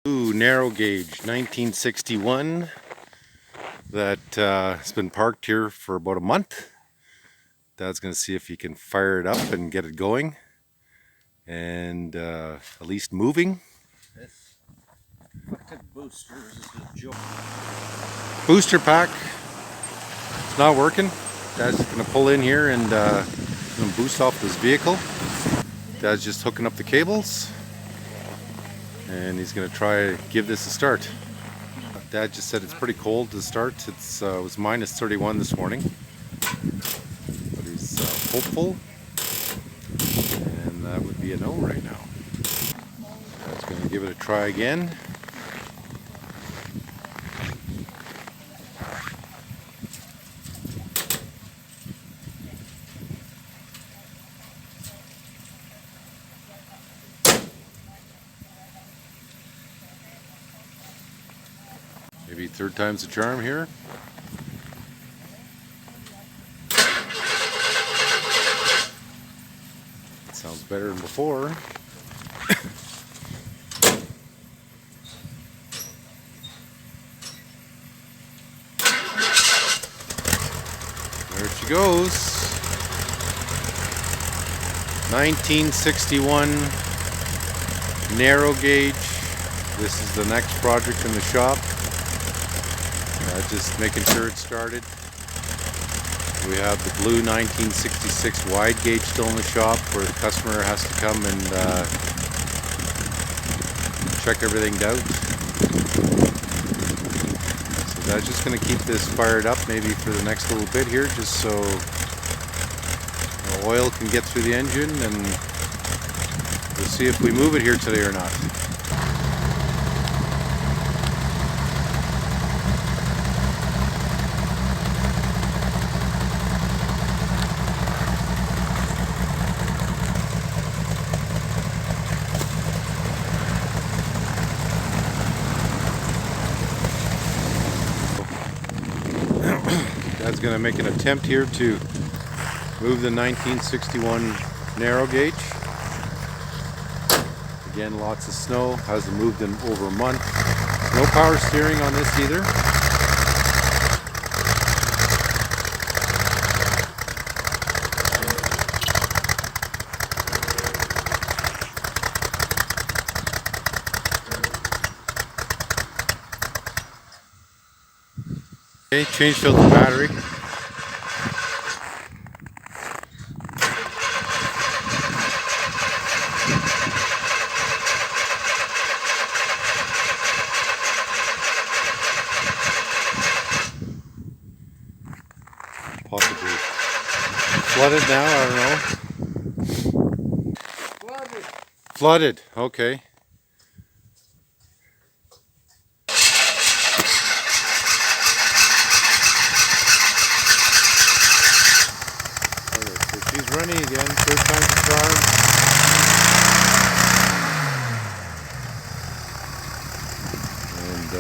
Ooh, narrow gauge 1961 that has been parked here for about a month. Dad's gonna see if he can fire it up and get it going and at least moving. This fucking booster is a joke. Booster pack, it's not working. Dad's just gonna pull in here and gonna boost off this vehicle. Dad's just hooking up the cables and he's gonna try to give this a start. Dad just said it's pretty cold to start. It was minus 31 this morning, but he's hopeful, and that would be a no right now. Dad's gonna give it a try again. Maybe third time's the charm here. That sounds better than before. There she goes. 1961 narrow gauge. This is the next project in the shop. Just making sure it started. We have the blue 1966 wide gauge still in the shop where the customer has to come and check everything out. So that's just going to keep this fired up maybe for the next little bit here, just so the oil can get through the engine, and we'll see if we move it here today or not. Dad's going to make an attempt here to move the 1961 narrow gauge. Again, lots of snow, hasn't moved in over a month. No power steering on this either. Okay, change filter battery. Possibly flooded now, I don't know. Flooded. Flooded, okay. She's running again, third time's the charm. And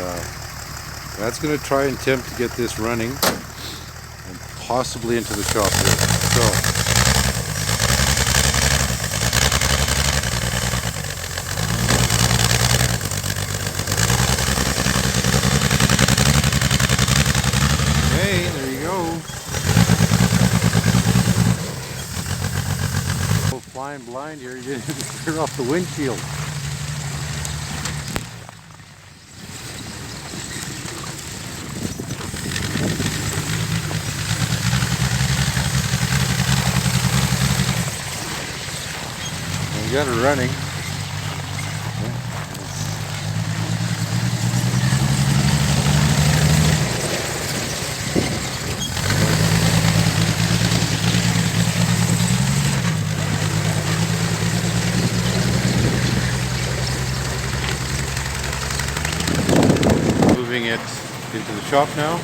that's going to try and attempt to get this running and possibly into the shop here. So, hey, there you go. Flying blind here, you didn't clear off the windshield. We got it running. Moving it into the shop now.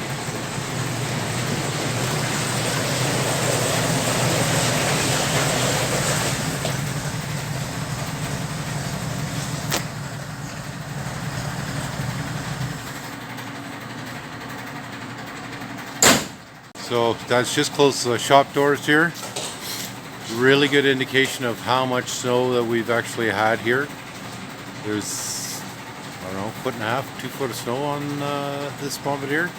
So that's just closed the shop doors here. Really good indication of how much snow that we've actually had here. There's I don't know, 1.5 2 foot of snow on this Bombardier.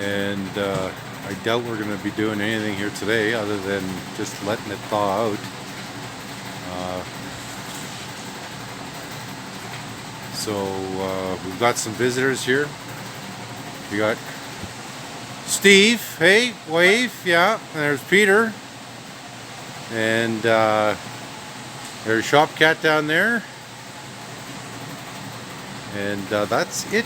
And I doubt we're going to be doing anything here today other than just letting it thaw out. So we've got some visitors here. We got Steve, hey, wave, yeah, and there's Peter. And there's Shop Cat down there. And that's it.